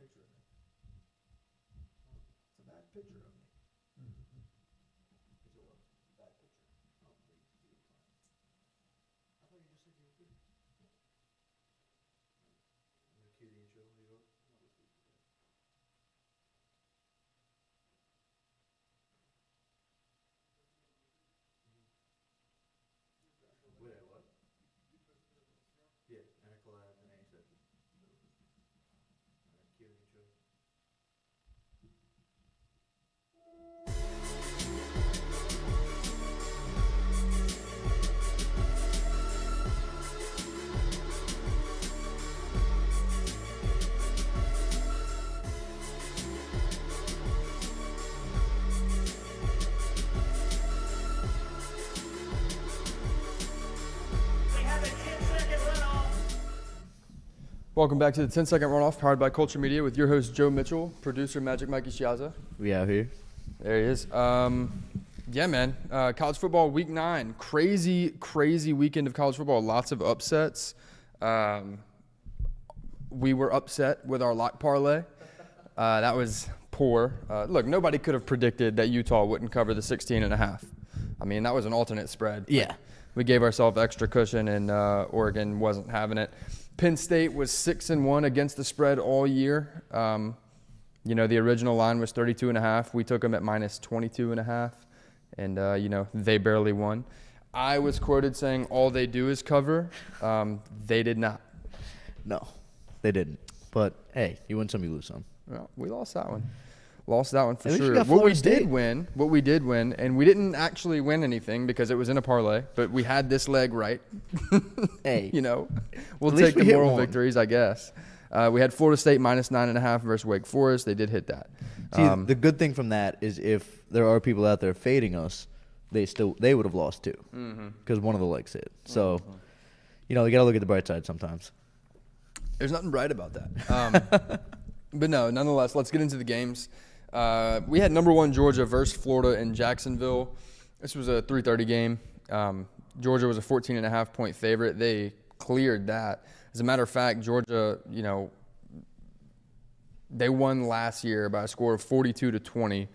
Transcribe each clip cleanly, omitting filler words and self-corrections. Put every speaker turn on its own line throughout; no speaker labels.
picture of me. It's a bad picture of me. It's a what? Bad picture. Oh, please, you were fine. I thought you just said you were good. I'm gonna cue the intro. What do you want? Wait, what? Yeah, and a collab and a section. Alright, cue the intro.
Welcome back to the 10-second runoff powered by Culture Media with your host, Joe Mitchell, producer Magic Mikey Shiaza.
We out here.
There he is. Yeah, man. College football week 9. Crazy weekend of college football. Lots of upsets. We were upset with our lock parlay. That was poor. Look, nobody could have predicted that Utah wouldn't cover the 16.5. I mean, that was an alternate spread.
Yeah.
We gave ourselves extra cushion, and Oregon wasn't having it. Penn State was 6-1 against the spread all year. The original line was 32.5. We took them at minus 22.5, and they barely won. I was quoted saying all they do is cover. They did not.
No, they didn't. But hey, you win some, you lose some.
Well, we lost that one. Lost that one for
At least you
sure.
got
What we
Florida
did win, and we didn't actually win anything because it was in a parlay, but we had this leg right.
Hey.
We'll
At least
take the
we hit
moral
one.
victories, I guess. We had Florida State minus 9.5 versus Wake Forest. They did hit that.
See, the good thing from that is if there are people out there fading us, they would have lost too because one of the legs hit. So, you got to look at the bright side sometimes.
There's nothing bright about that. But no, nonetheless, let's get into the games. We had number 1 Georgia versus Florida in Jacksonville. This was a 3:30 game. Georgia was a 14.5-point favorite. They cleared that. As a matter of fact, Georgia, they won last year by a score of 42-20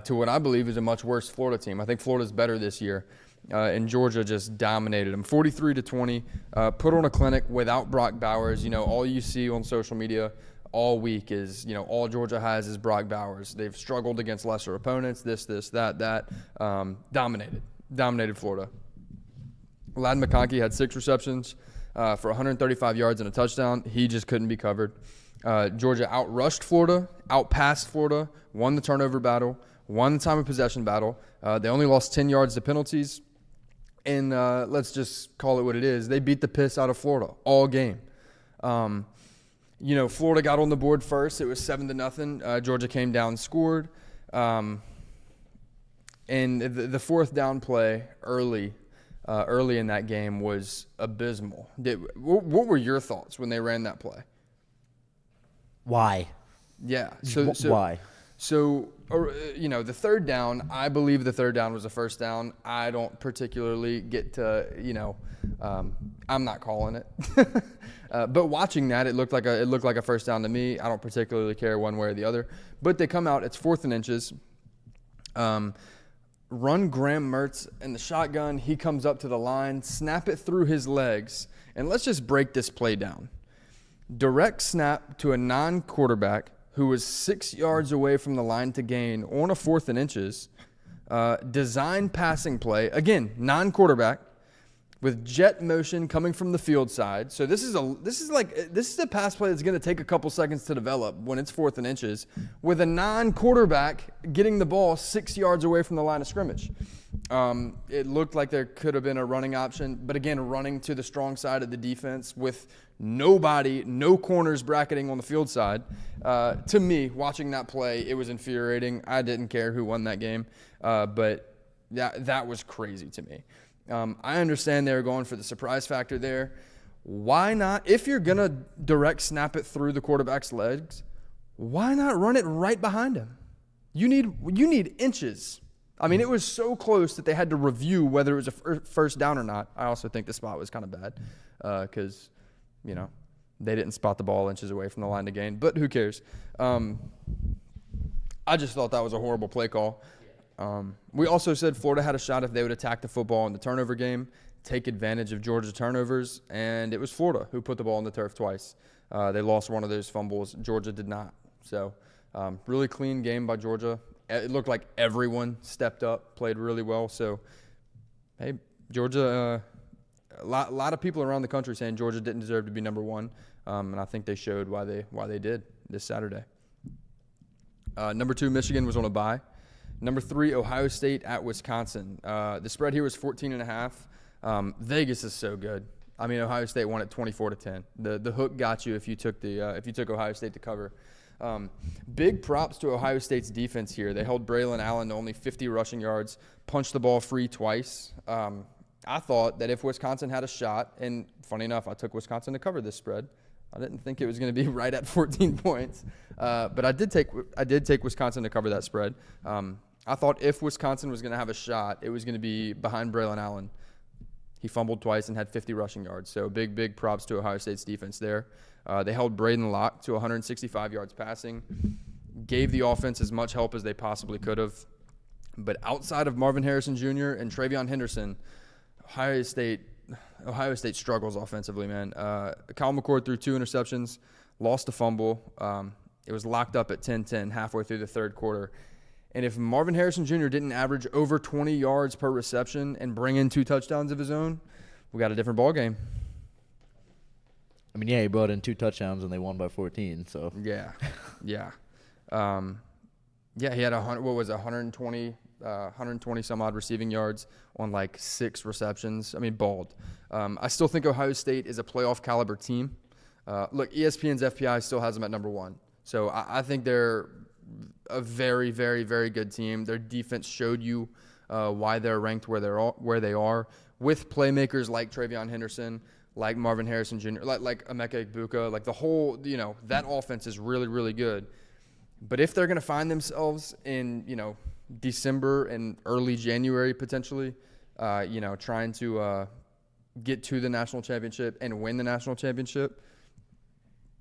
to what I believe is a much worse Florida team. I think Florida's better this year, and Georgia just dominated them, 43-20. Put on a clinic without Brock Bowers. All you see on social media all week is, all Georgia has is Brock Bowers. They've struggled against lesser opponents, this, that. Dominated Florida. Ladd McConkey had 6 receptions for 135 yards and a touchdown. He just couldn't be covered. Georgia outrushed Florida, outpassed Florida, won the turnover battle, won the time of possession battle. They only lost 10 yards to penalties. And let's just call it what it is. They beat the piss out of Florida all game. Florida got on the board first. It was 7-0. Georgia came down, scored. And the fourth down play early in that game was abysmal. What were your thoughts when they ran that play?
Why?
Yeah.
Why?
So, the third down, I believe the third down was a first down. I don't particularly get to, I'm not calling it. But watching that, it looked like a first down to me. I don't particularly care one way or the other. But they come out, it's 4th and inches. Run Graham Mertz in the shotgun. He comes up to the line, snap it through his legs. And let's just break this play down. Direct snap to a non-quarterback who was 6 yards away from the line to gain on a 4th and inches. Design passing play. Again, non-quarterback with jet motion coming from the field side. So this is a pass play that's going to take a couple seconds to develop when it's 4th and inches with a non-quarterback getting the ball 6 yards away from the line of scrimmage. It looked like there could have been a running option, but again, running to the strong side of the defense with no corners bracketing on the field side. To me, watching that play, it was infuriating. I didn't care who won that game, but that was crazy to me. I understand they were going for the surprise factor there. Why not? If you're going to direct snap it through the quarterback's legs, why not run it right behind him? You need inches. I mean, it was so close that they had to review whether it was a first down or not. I also think the spot was kind of bad because, They didn't spot the ball inches away from the line to gain, but who cares? I just thought that was a horrible play call. We also said Florida had a shot if they would attack the football in the turnover game, take advantage of Georgia turnovers, and it was Florida who put the ball on the turf twice. They lost one of those fumbles. Georgia did not. So really clean game by Georgia. It looked like everyone stepped up, played really well. So, hey, Georgia, a lot of people around the country saying Georgia didn't deserve to be number one, and I think they showed why they did this Saturday. Number 2, Michigan was on a bye. Number 3, Ohio State at Wisconsin. The spread here was 14.5. Vegas is so good. I mean, Ohio State won at 24-10. The hook got you if you took Ohio State to cover. Big props to Ohio State's defense here. They held Braylon Allen to only 50 rushing yards, punched the ball free twice. I thought that if Wisconsin had a shot, and funny enough, I took Wisconsin to cover this spread. I didn't think it was going to be right at 14 points, but I did take Wisconsin to cover that spread. I thought if Wisconsin was going to have a shot, it was going to be behind Braylon Allen. He fumbled twice and had 50 rushing yards. So big props to Ohio State's defense there. They held Braden Locke to 165 yards passing, gave the offense as much help as they possibly could have. But outside of Marvin Harrison Jr. and Travion Henderson, Ohio State struggles offensively, man. Kyle McCord threw 2 interceptions, lost a fumble. It was locked up at 10-10 halfway through the third quarter. And if Marvin Harrison Jr. didn't average over 20 yards per reception and bring in 2 touchdowns of his own, we got a different ball game.
I mean, yeah, he brought in 2 touchdowns and they won by 14. So
yeah. He had 120 some odd receiving yards on like 6 receptions. I mean, balled. I still think Ohio State is a playoff caliber team. Look, ESPN's FPI still has them at number 1. So I think they're a very, very, very good team. Their defense showed you why they're ranked where they are, with playmakers like Travion Henderson, like Marvin Harrison Jr., like Emeka Egbuka, like the whole, that offense is really, really good. But if they're going to find themselves in, December and early January potentially, trying to get to the national championship and win the national championship,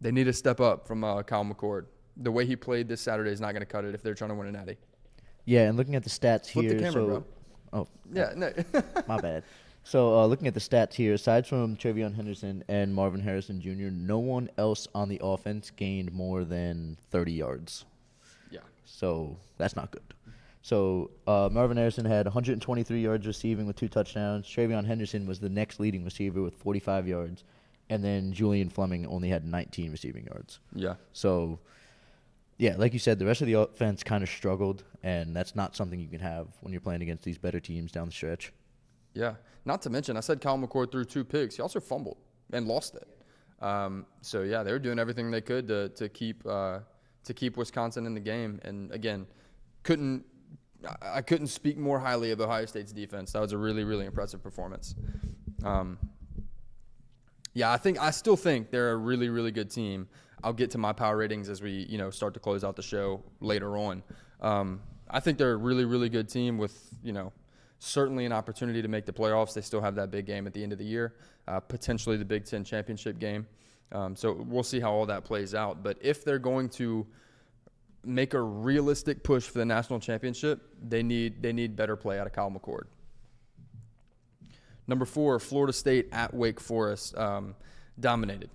they need to step up from Kyle McCord. The way he played this Saturday is not going to cut it if they're trying to win a natty.
Yeah, and looking at the stats
Flip
here.
the camera, bro.
Oh.
Yeah, no.
My bad. So looking at the stats here, aside from Travion Henderson and Marvin Harrison Jr., no one else on the offense gained more than 30 yards.
Yeah.
So that's not good. So Marvin Harrison had 123 yards receiving with 2 touchdowns. Travion Henderson was the next leading receiver with 45 yards. And then Julian Fleming only had 19 receiving yards.
Yeah.
So, yeah, like you said, the rest of the offense kind of struggled, and that's not something you can have when you're playing against these better teams down the stretch.
Yeah. Not to mention, I said Kyle McCord threw 2 picks. He also fumbled and lost it. So, yeah, they were doing everything they could to keep Wisconsin in the game. And, again, I couldn't speak more highly of Ohio State's defense. That was a really, really impressive performance. I still think they're a really, really good team. I'll get to my power ratings as we, start to close out the show later on. I think they're a really, really good team with, certainly an opportunity to make the playoffs. They still have that big game at the end of the year, potentially the Big Ten championship game. So we'll see how all that plays out. But if they're going to make a realistic push for the national championship, they need better play out of Kyle McCord. Number 4, Florida State at Wake Forest, dominated.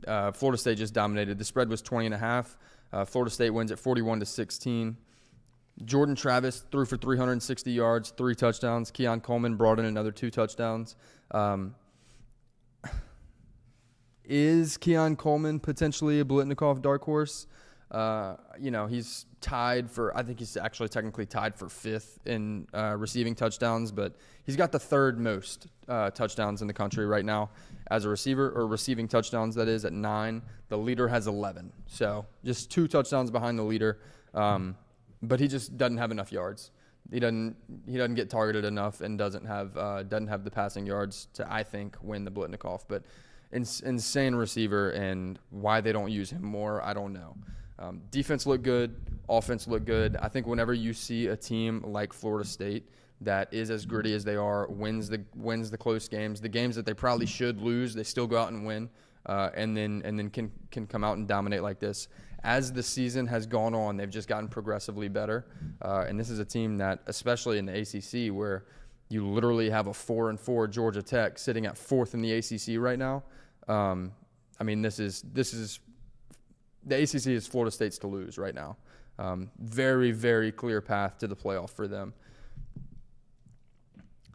Florida State just dominated. The spread was 20.5. Florida State wins at 41-16. Jordan Travis threw for 360 yards, 3 touchdowns. Keon Coleman brought in another 2 touchdowns. Is Keon Coleman potentially a Blitnikoff dark horse? He's tied for, I think he's actually technically tied for 5th in receiving touchdowns, but he's got the 3rd most touchdowns in the country right now as a receiver, or receiving touchdowns, that is, at 9. The leader has 11. So just 2 touchdowns behind the leader. But he just doesn't have enough yards. He doesn't get targeted enough and doesn't have the passing yards to, I think, win the Blitnikoff. But insane receiver, and why they don't use him more, I don't know. Defense looked good. Offense looked good. I think whenever you see a team like Florida State that is as gritty as they are, wins the close games, the games that they probably should lose, they still go out and win. and then can come out and dominate like this. As the season has gone on, they've just gotten progressively better. And this is a team that, especially in the ACC, where you literally have a 4-4 Georgia Tech sitting at 4th in the ACC right now. I mean, this is the ACC is Florida State's to lose right now. Very, very clear path to the playoff for them.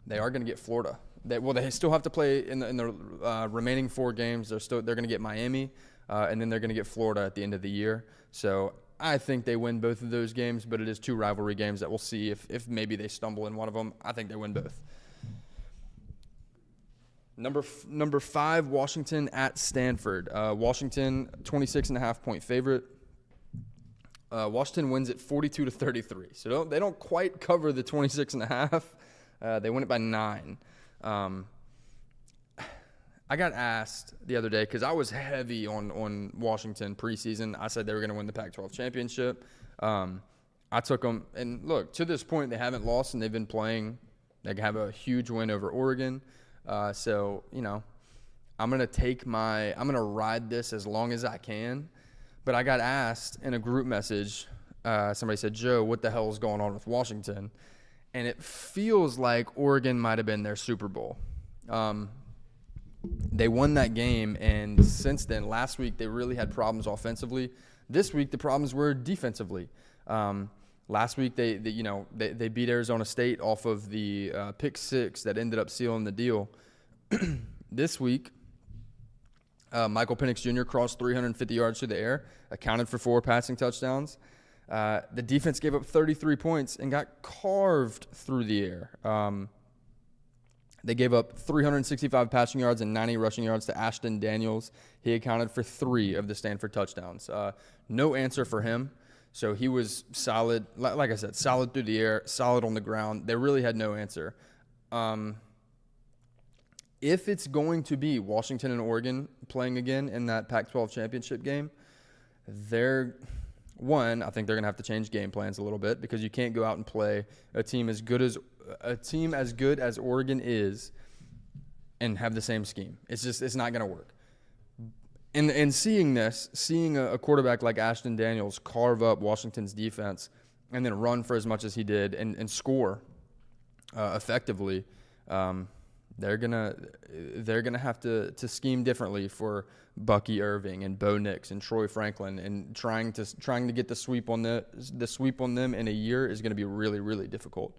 They are going to get Florida. They still have to play in the remaining 4 games. They're going to get Miami, and then they're going to get Florida at the end of the year. So I think they win both of those games, but it is 2 rivalry games that we'll see if maybe they stumble in one of them. I think they win both. Number 5, Washington at Stanford. Washington, 26.5-point favorite. Washington wins it 42-33. So they don't quite cover the 26.5. They win it by 9. I got asked the other day because I was heavy on Washington preseason. I said they were going to win the Pac-12 championship. I took them, and look, to this point they haven't lost, and they've been playing. They have a huge win over Oregon. So I'm going to ride this as long as I can. But I got asked in a group message, somebody said, Joe, what the hell is going on with Washington? And it feels like Oregon might have been their Super Bowl. They won that game, and since then, last week, they really had problems offensively. This week, the problems were defensively. Last week, they beat Arizona State off of the pick 6 that ended up sealing the deal. This week, Michael Penix Jr. crossed 350 yards through the air, accounted for 4 passing touchdowns. The defense gave up 33 points and got carved through the air. They gave up 365 passing yards and 90 rushing yards to Ashton Daniels. He accounted for 3 of the Stanford touchdowns. No answer for him. So he was solid, like I said, solid through the air, solid on the ground. They really had no answer. If it's going to be Washington and Oregon playing again in that Pac-12 championship game, I think they're going to have to change game plans a little bit, because you can't go out and play a team as good as Oregon is and have the same scheme. It's not going to work. And seeing a quarterback like Ashton Daniels carve up Washington's defense and then run for as much as he did and score effectively, they're gonna have to scheme differently for Bucky Irving and Bo Nix and Troy Franklin, and trying to get the sweep on them in a year is going to be really, really difficult.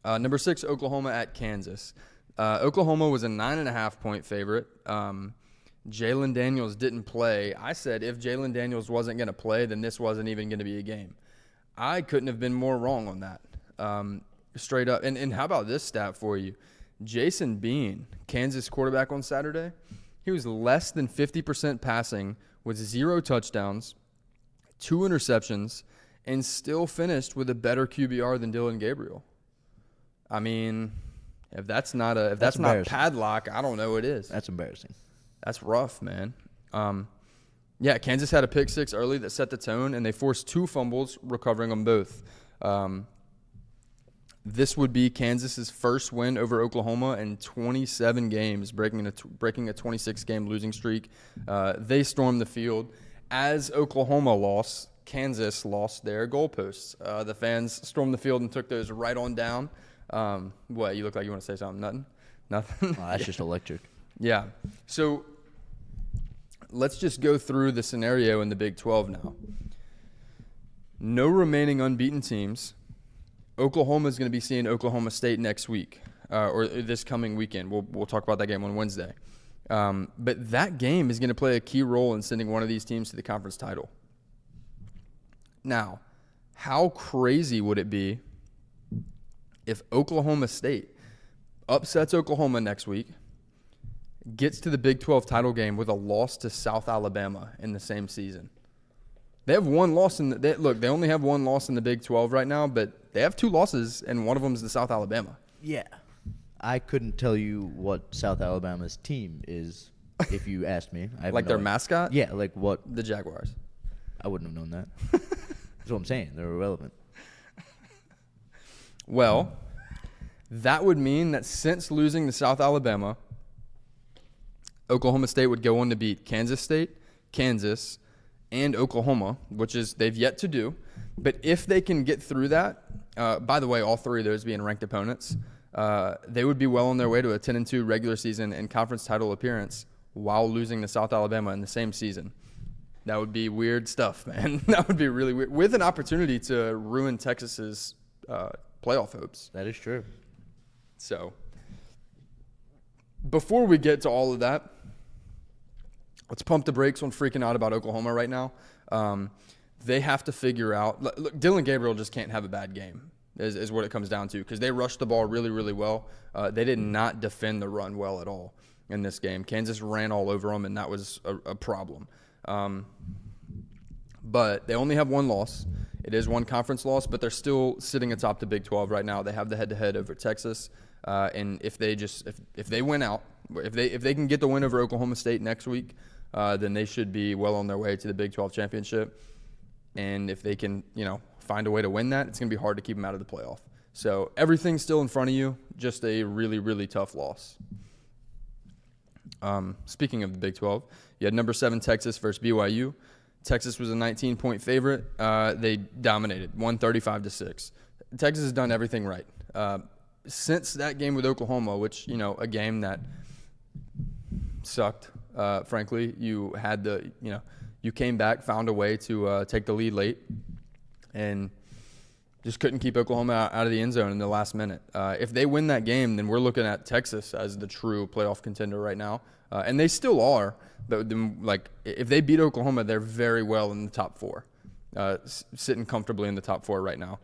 Number 6, Oklahoma at Kansas. Oklahoma was a 9.5-point favorite. Jalen Daniels didn't play. I said if Jalen Daniels wasn't going to play, then this wasn't even going to be a game. I couldn't have been more wrong on that. Straight up. And how about this stat for you? Jason Bean, Kansas quarterback on Saturday, he was less than 50% passing with 0 touchdowns, 2 interceptions, and still finished with a better QBR than Dylan Gabriel. I mean, if that's not padlock, I don't know what is.
That's embarrassing.
That's rough, man. Yeah, Kansas had a pick 6 early that set the tone, and they forced 2 fumbles, recovering them both. This would be Kansas's first win over Oklahoma in 27 games, breaking a 26-game losing streak. They stormed the field. As Oklahoma lost, Kansas lost their goalposts. The fans stormed the field and took those right on down. What, you look like you want to say something? Nothing?
Oh, that's just electric.
Yeah. So let's just go through the scenario in the Big 12 now. No remaining unbeaten teams. Oklahoma is going to be seeing Oklahoma State next week, or this coming weekend. We'll talk about that game on Wednesday. But that game is going to play a key role in sending one of these teams to the conference title. Now, how crazy would it be if Oklahoma State upsets Oklahoma next week, gets to the Big 12 title game with a loss to South Alabama in the same season? They have one loss they only have one loss in the Big 12 right now, but they have 2 losses, and one of them is the South Alabama.
Yeah. I couldn't tell you what South Alabama's team is if you asked me. I
like their mascot?
Yeah, like what?
The Jaguars.
I wouldn't have known that. That's what I'm saying. They're irrelevant.
Well, that would mean that since losing to South Alabama, Oklahoma State would go on to beat Kansas State, Kansas, and Oklahoma, which is they've yet to do. But if they can get through that, by the way, all three of those being ranked opponents, they would be well on their way to a 10-2 regular season and conference title appearance while losing to South Alabama in the same season. That would be weird stuff, man. That would be really weird. With an opportunity to ruin Texas's playoff hopes.
That is true.
So, before we get to all of that, let's pump the brakes on freaking out about Oklahoma right now. They have to figure out – look, Dylan Gabriel just can't have a bad game is what it comes down to because they rushed the ball really, really well. They did not defend the run well at all in this game. Kansas ran all over them, and that was a problem. But they only have one loss. It is one conference loss, but they're still sitting atop the Big 12 right now. They have the head-to-head over Texas, and if they win out, if they can get the win over Oklahoma State next week, then they should be well on their way to the Big 12 championship. And if they can, find a way to win that, it's going to be hard to keep them out of the playoff. So everything's still in front of you, just a really, really tough loss. Speaking of the Big 12, you had number 7 Texas versus BYU. Texas was a 19-point favorite. They dominated, 135-6. Texas has done everything right. Since that game with Oklahoma, which, a game that sucked, frankly, you had you came back, found a way to take the lead late, and just couldn't keep Oklahoma out of the end zone in the last minute. If they win that game, then we're looking at Texas as the true playoff contender right now. And they still are. But if they beat Oklahoma, they're very well in the top 4, sitting comfortably in the top 4 right now.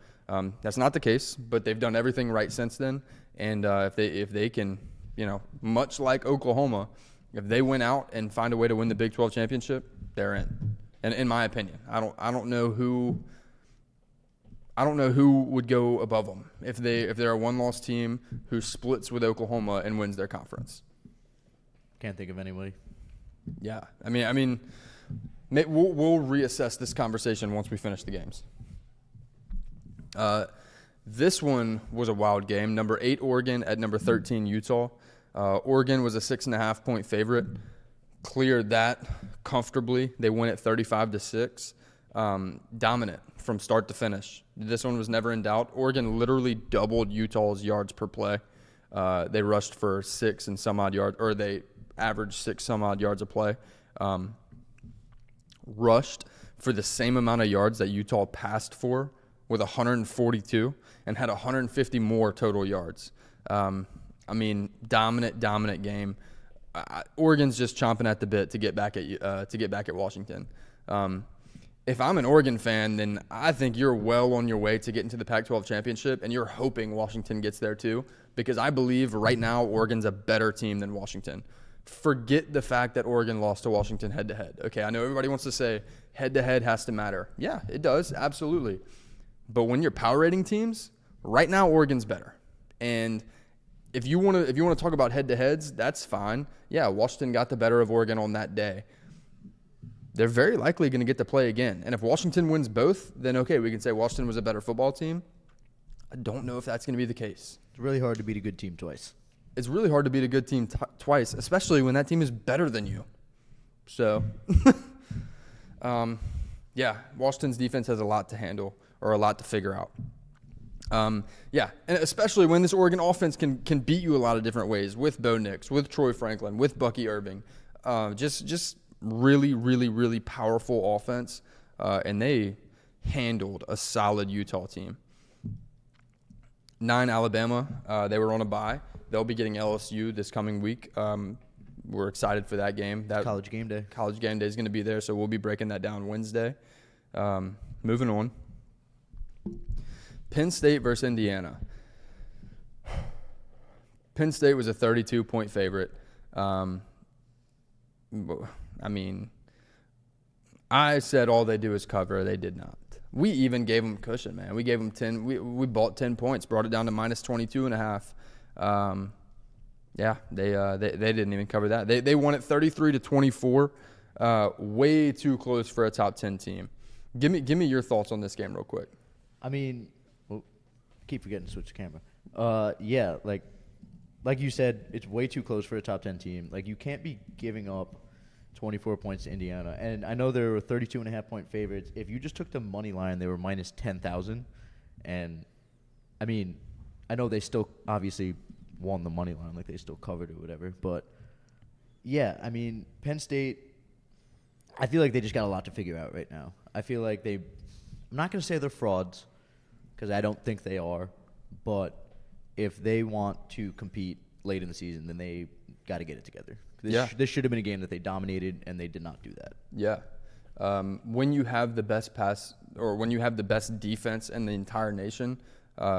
That's not the case, but they've done everything right since then. And if they can, much like Oklahoma, if they win out and find a way to win the Big 12 championship, they're in. And in my opinion, I don't know who would go above them if they're a one-loss team who splits with Oklahoma and wins their conference.
Can't think of anybody.
Yeah, I mean, we'll reassess this conversation once we finish the games. This one was a wild game. Number 8 Oregon at number 13 Utah. Oregon was a 6.5-point favorite. Cleared that comfortably. They win it 35-6. Dominant from start to finish. This one was never in doubt. Oregon literally doubled Utah's yards per play. They rushed for 6 and some odd yards, or they averaged 6 some odd yards a play. Rushed for the same amount of yards that Utah passed for with 142 and had 150 more total yards. Dominant game. Oregon's just chomping at the bit to get back at Washington. If I'm an Oregon fan, then I think you're well on your way to getting to the Pac-12 championship, and you're hoping Washington gets there too, because I believe right now Oregon's a better team than Washington. Forget the fact that Oregon lost to Washington head-to-head. Okay, I know everybody wants to say head-to-head has to matter. Yeah, it does, absolutely. But when you're power rating teams, right now Oregon's better. And if you want to talk about head-to-heads, that's fine. Yeah, Washington got the better of Oregon on that day. They're very likely going to get to play again. And if Washington wins both, then okay, we can say Washington was a better football team. I don't know if that's going to be the case.
It's really hard to beat a good team twice.
It's really hard to beat a good team twice, especially when that team is better than you. So, Washington's defense has a lot to handle or a lot to figure out. And especially when this Oregon offense can beat you a lot of different ways with Bo Nix, with Troy Franklin, with Bucky Irving. Just really, really, really powerful offense, and they handled a solid Utah team. 9 Alabama, they were on a bye. They'll be getting LSU this coming week. We're excited for that game.
College game day.
College game day is going to be there, so we'll be breaking that down Wednesday. Moving on. Penn State versus Indiana. Penn State was a 32-point favorite. I said all they do is cover. They did not. We even gave them cushion, man. We gave them 10. We bought 10 points, brought it down to minus 22.5. They didn't even cover that. They won it 33-24. Way too close for a top 10 team. Give me your thoughts on this game real quick.
I keep forgetting to switch the camera. like you said, it's way too close for a top 10 team. Like, you can't be giving up 24 points to Indiana. And I know there were 32.5-point favorites. If you just took the money line, they were minus 10,000. And, I mean, I know they still obviously won the money line, like they still covered or whatever. But, yeah, I mean, Penn State, I feel like they just got a lot to figure out right now. I feel like I'm not going to say they're frauds, because I don't think they are. But if they want to compete late in the season, then they got to get it together. This should have been a game that they dominated, and they did not do that.
Yeah. When you have the best pass, or when you have the best defense in the entire nation,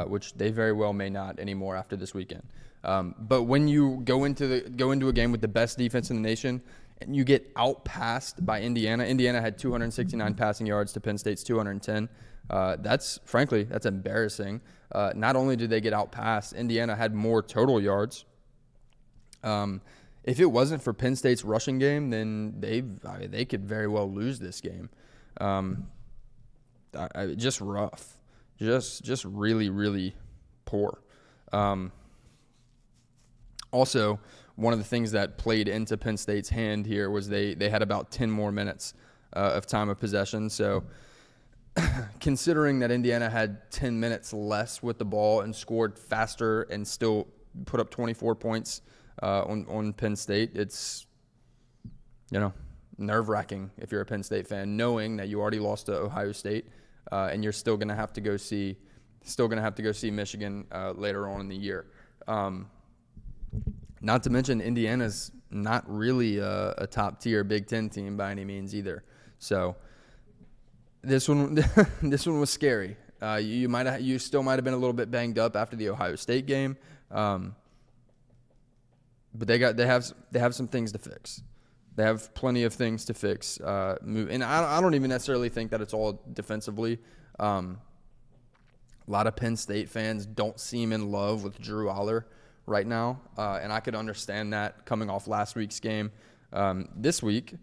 which they very well may not anymore after this weekend. But when you go into a game with the best defense in the nation, and you get outpassed by Indiana. Indiana had 269 passing yards to Penn State's 210. That's embarrassing. Not only did they get outpassed, Indiana had more total yards. If it wasn't for Penn State's rushing game, then they could very well lose this game. Just rough, just really, really poor. Also, one of the things that played into Penn State's hand here was they had about 10 more minutes of time of possession. So considering that Indiana had 10 minutes less with the ball and scored faster and still put up 24 points on Penn State, it's, nerve-wracking if you're a Penn State fan, knowing that you already lost to Ohio State and you're still going to have to go see Michigan later on in the year. Not to mention Indiana's not really a top-tier Big Ten team by any means either. So this one was scary. You still might have been a little bit banged up after the Ohio State game, but they have some things to fix. They have plenty of things to fix. And I don't even necessarily think that it's all defensively. A lot of Penn State fans don't seem in love with Drew Aller right now, and I could understand that coming off last week's game. This week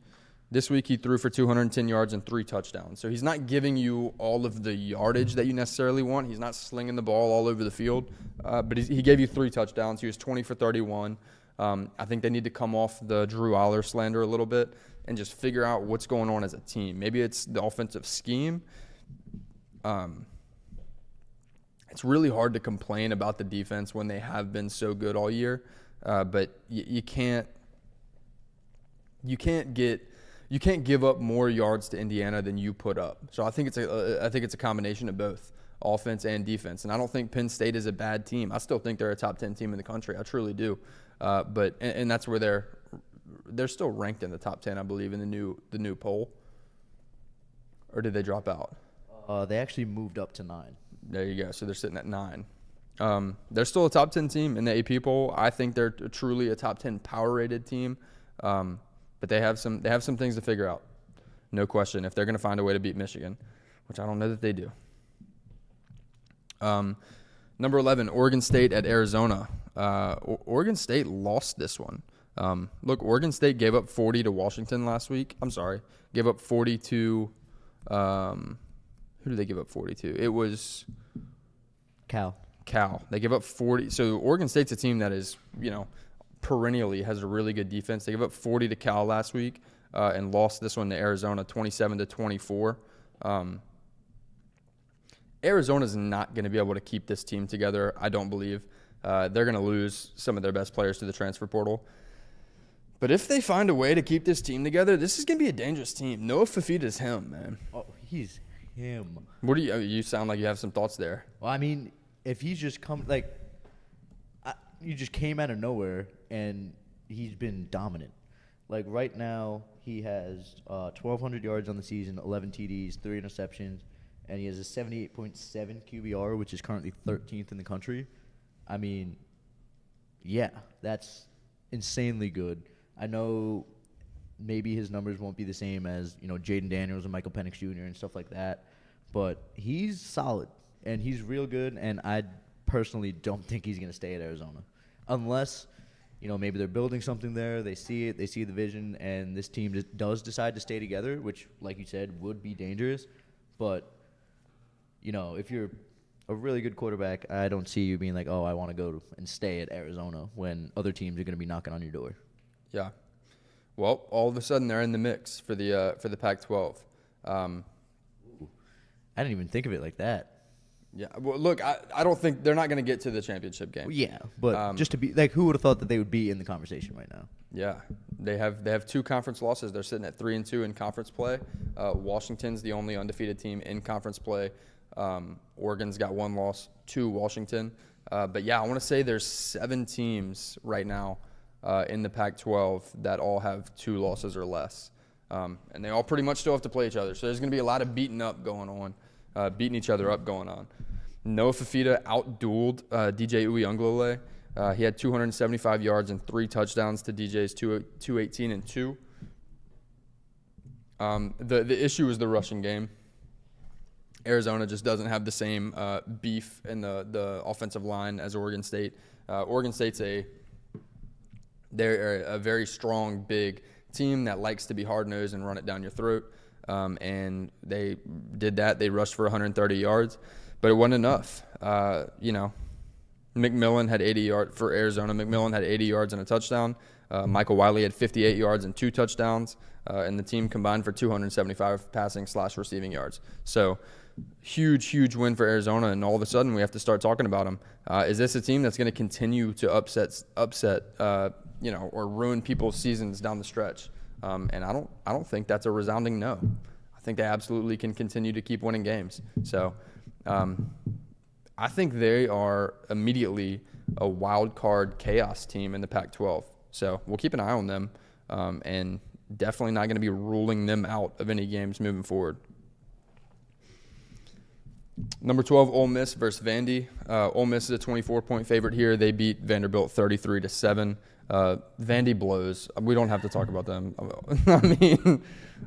he threw for 210 yards and 3 touchdowns. So he's not giving you all of the yardage that you necessarily want. He's not slinging the ball all over the field, but he gave you 3 touchdowns. He was 20 for 31. I think they need to come off the Drew Aller slander a little bit and just figure out what's going on as a team. Maybe it's the offensive scheme. It's really hard to complain about the defense when they have been so good all year, but you can't give up more yards to Indiana than you put up. So I think it's a combination of both offense and defense. And I don't think Penn State is a bad team. I still think they're a top 10 team in the country. I truly do. But that's where they're still ranked in the top 10, I believe, in the new poll. Or did they drop out?
They actually moved up to 9.
There you go. So they're sitting at 9. They're still a top 10 team in the AP poll. I think they're truly a top 10 power-rated team. But they have some things to figure out. No question. If they're going to find a way to beat Michigan, which I don't know that they do. Number 11, Oregon State at Arizona. Oregon State lost this one. Look, Oregon State gave up 40 to Washington last week. I'm sorry. Gave up 40 to who did they give up 40 to? It was
Cal.
They give up 40. So Oregon State's a team that is, perennially has a really good defense. They gave up 40 to Cal last week and lost this one to Arizona 27-24. Arizona's not going to be able to keep this team together, I don't believe. They're going to lose some of their best players to the transfer portal. But if they find a way to keep this team together, this is going to be a dangerous team. Noah Fafita's him, man.
Oh, he's him.
What do you sound like you have some thoughts there.
Well, I mean, if he's just you just came out of nowhere and he's been dominant. Like right now, he has 1,200 yards on the season, 11 TDs, 3 interceptions, and he has a 78.7 QBR, which is currently 13th in the country. I mean, yeah, that's insanely good. I know maybe his numbers won't be the same as, Jaden Daniels and Michael Penix Jr. and stuff like that, but he's solid, and he's real good, and I personally don't think he's going to stay at Arizona unless, maybe they're building something there. They see it. They see the vision, and this team does decide to stay together, which, like you said, would be dangerous. But, if you're a really good quarterback, I don't see you being like, oh, I want to go and stay at Arizona when other teams are going to be knocking on your door.
Yeah. Well, all of a sudden they're in the mix for the Pac-12.
I didn't even think of it like that.
Yeah. Well, look, I don't think they're not going to get to the championship game.
Well, yeah, but just to be like, who would have thought that they would be in the conversation right now?
Yeah, they have 2 conference losses. They're sitting at 3-2 in conference play. Washington's the only undefeated team in conference play. Oregon's got 1 loss to Washington. But yeah, I want to say there's 7 teams right now in the Pac-12 that all have 2 losses or less, and they all pretty much still have to play each other. So there's going to be a lot of beating each other up going on. Noah Fafita out-dueled DJ Uyunglele. He had 275 yards and 3 touchdowns to DJ's 218 and 2. The issue is the rushing game. Arizona just doesn't have the same beef in the offensive line as Oregon State. Oregon State's they're a very strong, big team that likes to be hard-nosed and run it down your throat. And they did that. They rushed for 130 yards, but it wasn't enough. McMillan had 80 yards for Arizona. McMillan had 80 yards and a touchdown. Michael Wiley had 58 yards and 2 touchdowns, and the team combined for 275 passing/receiving yards. So huge win for Arizona, and all of a sudden we have to start talking about them. Is this a team that's going to continue to upset or ruin people's seasons down the stretch? And I don't think that's a resounding no. I think they absolutely can continue to keep winning games. So I think they are immediately a wild card chaos team in the Pac-12. So we'll keep an eye on them, and definitely not going to be ruling them out of any games moving forward. Number 12, Ole Miss versus Vandy. Ole Miss is a 24-point favorite here. They beat Vanderbilt 33-7. Vandy blows. We don't have to talk about them. I mean,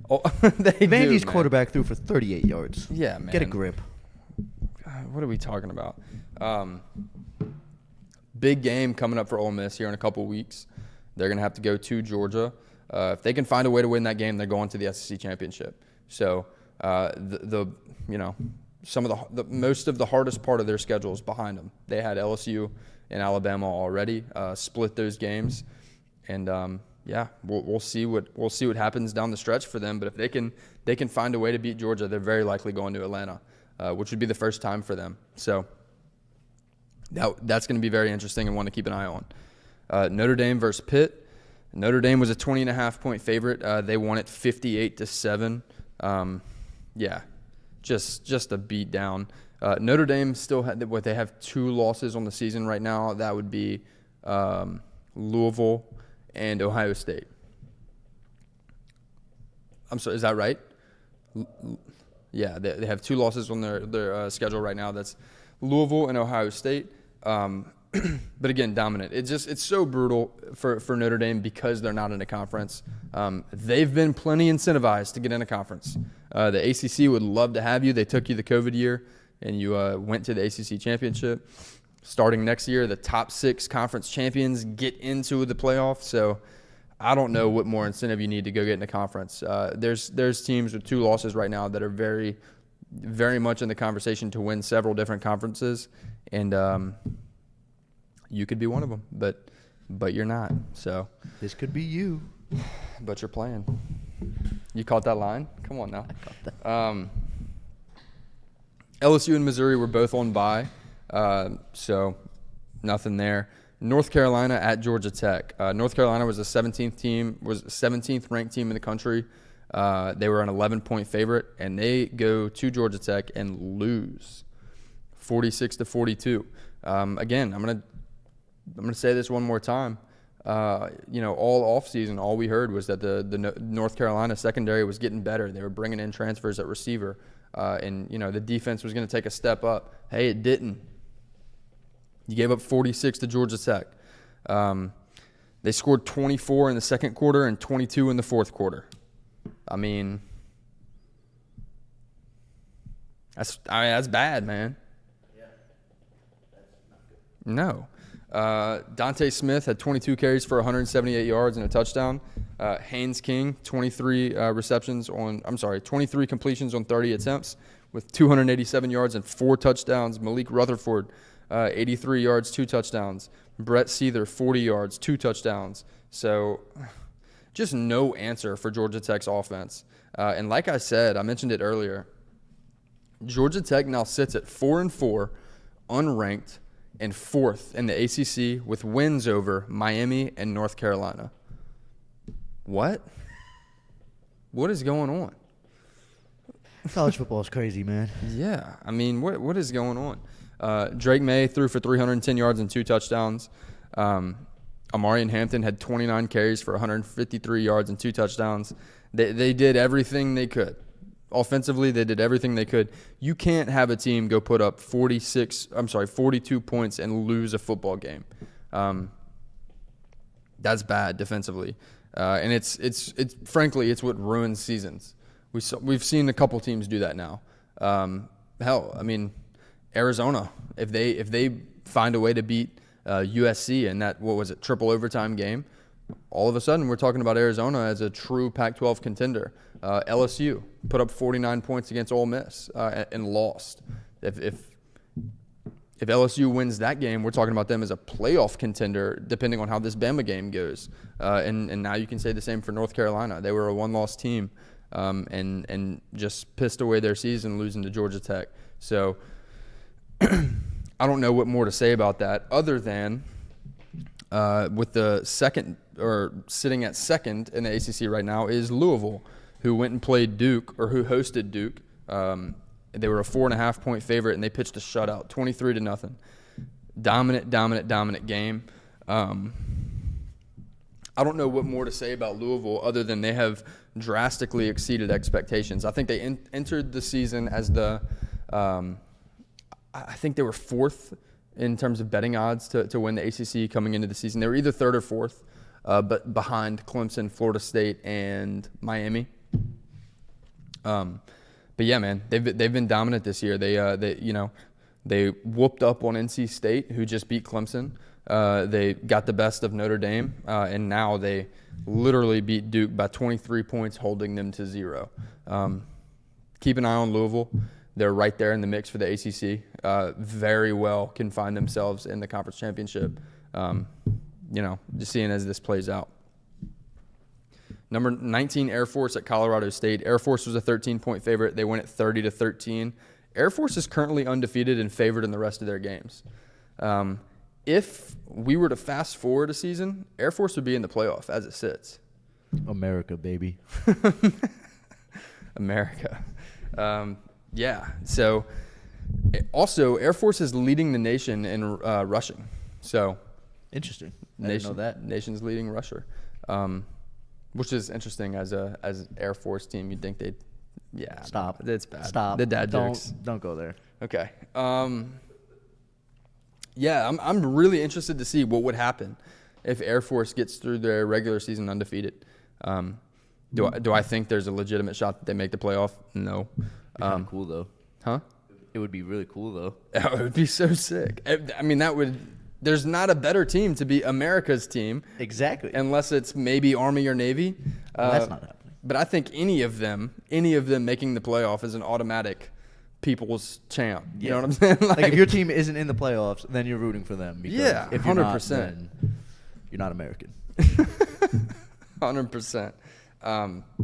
Vandy's quarterback threw for 38 yards.
Yeah, man.
Get a grip.
God, what are we talking about? Big game coming up for Ole Miss here in a couple weeks. They're going to have to go to Georgia. If they can find a way to win that game, they're going to the SEC championship. So most of the hardest part of their schedule is behind them. They had LSU and Alabama already split those games, and we'll see what happens down the stretch for them. But if they can find a way to beat Georgia, they're very likely going to Atlanta, which would be the first time for them. So that's going to be very interesting and one to keep an eye on. Notre Dame versus Pitt. Notre Dame was a 20.5-point favorite. They won it 58-7. Just a beat down. Notre Dame still they have 2 losses on the season right now. That would be Louisville and Ohio State. I'm sorry, is that right? Yeah, they have 2 losses on their schedule right now. That's Louisville and Ohio State. But again, dominant. It's so brutal for Notre Dame because they're not in a conference. They've been plenty incentivized to get in a conference. The ACC would love to have you. They took you the COVID year, and you went to the ACC championship. Starting next year, the top 6 conference champions get into the playoff. So I don't know what more incentive you need to go get in a conference. There's teams with 2 losses right now that are very, very much in the conversation to win several different conferences, and you could be one of them, but you're not. So
this could be you.
But you're playing. You caught that line? Come on now.
I caught that.
LSU and Missouri were both on bye, so nothing there. North Carolina at Georgia Tech. North Carolina was the 17th ranked team in the country. They were an 11-point favorite, and they go to Georgia Tech and lose 46-42. Again, I'm gonna say this one more time. All offseason, all we heard was that the North Carolina secondary was getting better. They were bringing in transfers at receiver, and the defense was going to take a step up. Hey, it didn't. You gave up 46 to Georgia Tech. They scored 24 in the second quarter and 22 in the fourth quarter. I mean, that's bad, man.
Yeah, that's not good.
No. Dante Smith had 22 carries for 178 yards and a touchdown. Haynes King, 23 completions on 30 attempts with 287 yards and 4 touchdowns. Malik Rutherford, 83 yards, 2 touchdowns. Brett Seether, 40 yards, 2 touchdowns. So just no answer for Georgia Tech's offense. And like I said, I mentioned it earlier, Georgia Tech now sits at 4-4, unranked, and 4th in the ACC with wins over Miami and North Carolina. What? What is going on?
College football is crazy, man.
Yeah, I mean, what is going on? Drake May threw for 310 yards and 2 touchdowns. Amarian Hampton had 29 carries for 153 yards and 2 touchdowns. They did everything they could. Offensively, they did everything they could. You can't have a team go put up 42 points and lose a football game. That's bad defensively. And it's frankly, it's what ruins seasons. We've seen a couple teams do that now. Hell, I mean, Arizona, if they find a way to beat USC in that, what was it, triple overtime game, all of a sudden we're talking about Arizona as a true Pac-12 contender. LSU put up 49 points against Ole Miss and lost. If LSU wins that game, we're talking about them as a playoff contender, depending on how this Bama game goes. And now you can say the same for North Carolina. They were a one-loss team and just pissed away their season losing to Georgia Tech. So I don't know what more to say about that other than with the second, or sitting at second in the ACC right now, is Louisville, who went and played Duke, or who hosted Duke. They were a 4.5-point favorite, and they pitched a shutout, 23-0. Dominant game. I don't know what more to say about Louisville other than they have drastically exceeded expectations. I think they entered the season as I think they were 4th in terms of betting odds to win the ACC coming into the season. They were either 3rd or 4th, but behind Clemson, Florida State, and Miami. But yeah, man, they've been dominant this year. They whooped up on NC State, who just beat Clemson. They got the best of Notre Dame, and now they literally beat Duke by 23 points, holding them to 0. Keep an eye on Louisville. They're right there in the mix for the ACC. Very well can find themselves in the conference championship. Just seeing as this plays out. Number 19, Air Force at Colorado State. Air Force was a 13-point favorite. They went at 30-13. Air Force is currently undefeated and favored in the rest of their games. If we were to fast forward a season, Air Force would be in the playoff as it sits.
America, baby.
America. Yeah. So, also, Air Force is leading the nation in rushing. So,
interesting. I didn't know that.
Nation's leading rusher, which is interesting as Air Force team. You'd think they'd, yeah.
Stop.
It's bad.
Stop.
The dad jokes.
Don't go there.
Okay. Yeah, I'm really interested to see what would happen if Air Force gets through their regular season undefeated. Do I think there's a legitimate shot that they make the playoff? No.
Kind of cool though.
Huh?
It would be really cool though.
It would be so sick. I mean, there's not a better team to be America's team.
Exactly.
Unless it's maybe Army or Navy.
Well, that's not happening.
But I think any of them making the playoff is an automatic people's champ. You know what I'm saying?
Like if your team isn't in the playoffs, then you're rooting for them. Because
yeah,
if you're
100%.
not, then you're not American.
100%.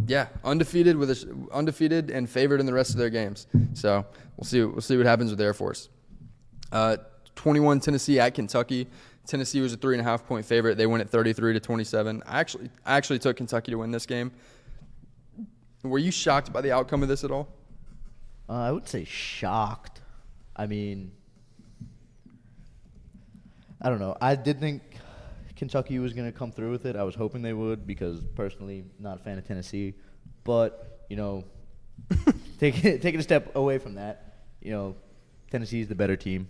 Yeah, undefeated and favored in the rest of their games. So we'll see what happens with Air Force. 21 Tennessee at Kentucky. Tennessee was a 3.5-point favorite. They win at 33-27. I actually took Kentucky to win this game. Were you shocked by the outcome of this at all?
I would say shocked. I mean, I don't know. I did think Kentucky was going to come through with it. I was hoping they would because, personally, not a fan of Tennessee. But, taking a step away from that, Tennessee is the better team.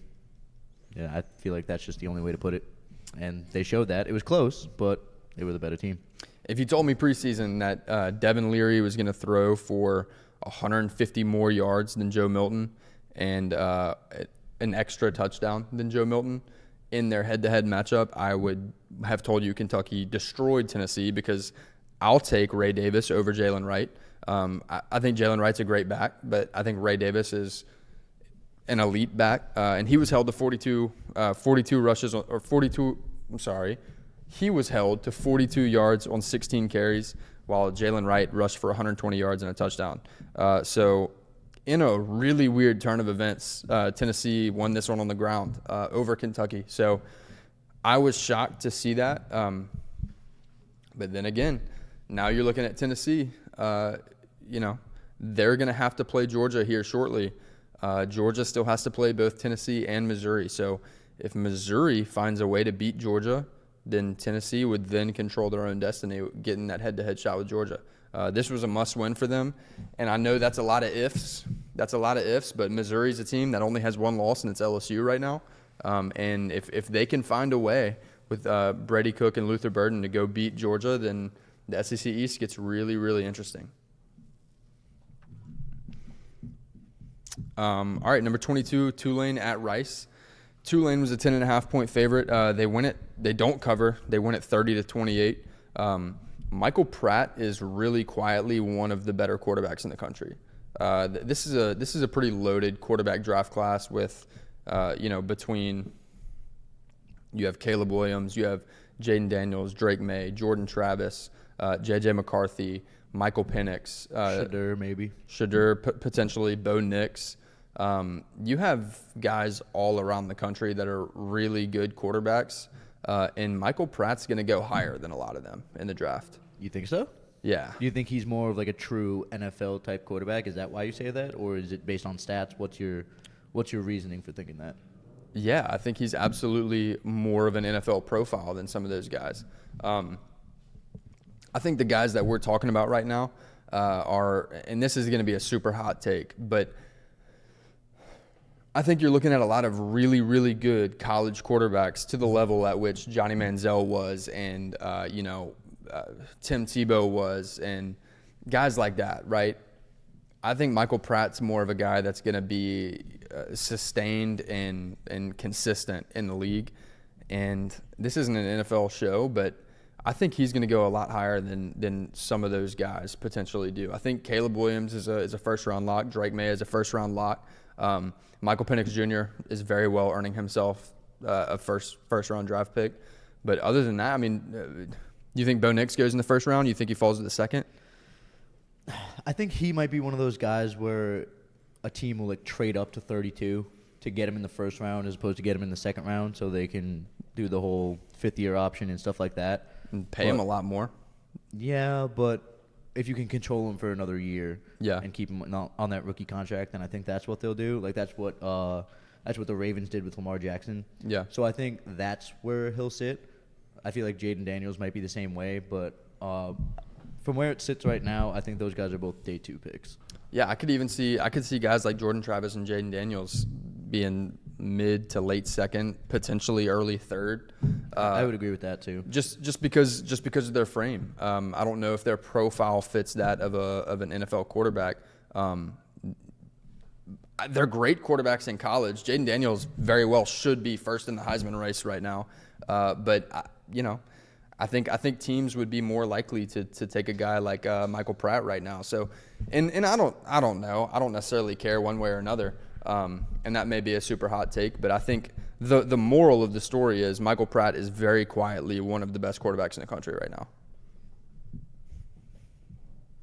Yeah, I feel like that's just the only way to put it. And they showed that. It was close, but they were the better team.
If you told me preseason that Devin Leary was going to throw for 150 more yards than Joe Milton and an extra touchdown than Joe Milton in their head-to-head matchup, I would have told you Kentucky destroyed Tennessee because I'll take Ray Davis over Jalen Wright. I think Jalen Wright's a great back, but I think Ray Davis is an elite back, and he was held to 42 rushes or 42. I'm sorry, he was held to 42 yards on 16 carries, while Jalen Wright rushed for 120 yards and a touchdown. So, in a really weird turn of events, Tennessee won this one on the ground over Kentucky. So, I was shocked to see that. But then again, now you're looking at Tennessee. They're going to have to play Georgia here shortly. Georgia still has to play both Tennessee and Missouri. So if Missouri finds a way to beat Georgia, then Tennessee would then control their own destiny, getting that head-to-head shot with Georgia. This was a must-win for them, and I know that's a lot of ifs. But Missouri's a team that only has one loss, and it's LSU right now. And if they can find a way with Brady Cook and Luther Burden to go beat Georgia, then the SEC East gets really, really interesting. All right, number 22, Tulane at Rice. Tulane was a 10.5-point favorite. They win it. They don't cover. They win it 30-28. Michael Pratt is really quietly one of the better quarterbacks in the country. This is a pretty loaded quarterback draft class with, between you have Caleb Williams, you have Jaden Daniels, Drake May, Jordan Travis, J.J. McCarthy, Michael Penix, Shadur, potentially Bo Nix. You have guys all around the country that are really good quarterbacks, and Michael Pratt's going to go higher than a lot of them in the draft.
You think so?
Yeah.
Do you think he's more of like a true NFL type quarterback? Is that why you say that, or is it based on stats? What's your reasoning for thinking that?
Yeah, I think he's absolutely more of an NFL profile than some of those guys. I think the guys that we're talking about right now are, and this is going to be a super hot take, but I think you're looking at a lot of really, really good college quarterbacks to the level at which Johnny Manziel was and, Tim Tebow was and guys like that, right? I think Michael Pratt's more of a guy that's going to be sustained and consistent in the league. And this isn't an NFL show, but I think he's going to go a lot higher than some of those guys potentially do. I think Caleb Williams is a first-round lock. Drake May is a first-round lock. Michael Penix Jr. is very well earning himself a first-round draft pick. But other than that, I mean, you think Bo Nix goes in the first round? You think he falls to the second?
I think he might be one of those guys where a team will trade up to 32 to get him in the first round as opposed to get him in the second round so they can do the whole fifth-year option and stuff like that.
And pay him a lot more.
Yeah, but if you can control him for another year
yeah.
and keep him on that rookie contract, then I think that's what they'll do. That's what the Ravens did with Lamar Jackson.
Yeah.
So I think that's where he'll sit. I feel like Jaden Daniels might be the same way, but from where it sits right now, I think those guys are both day 2 picks.
Yeah, I could see guys like Jordan Travis and Jaden Daniels being mid to late second, potentially early third.
I would agree with that too.
Just because of their frame. I don't know if their profile fits that of an NFL quarterback. They're great quarterbacks in college. Jaden Daniels very well should be first in the Heisman race right now. But I think teams would be more likely to take a guy like Michael Pratt right now. So, and I don't know. I don't necessarily care one way or another. And that may be a super hot take, but I think the moral of the story is Michael Pratt is very quietly one of the best quarterbacks in the country right now.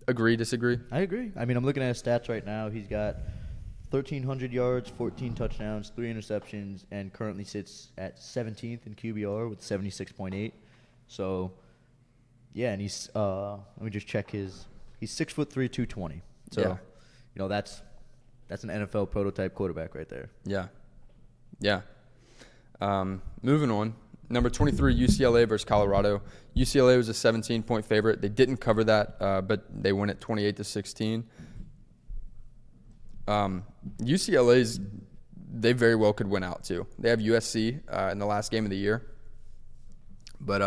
Agree, disagree?
I agree. I mean, I'm looking at his stats right now. He's got 1,300 yards, 14 touchdowns, 3 interceptions, and currently sits at 17th in QBR with 76.8. So, yeah, and he's let me just check he's 6'3", 220. So,
yeah.
That's an NFL prototype quarterback right there.
Yeah. Moving on. Number 23, UCLA versus Colorado. UCLA was a 17-point favorite. They didn't cover that, but they win it 28-16. UCLA's, they very well could win out too. They have USC in the last game of the year. But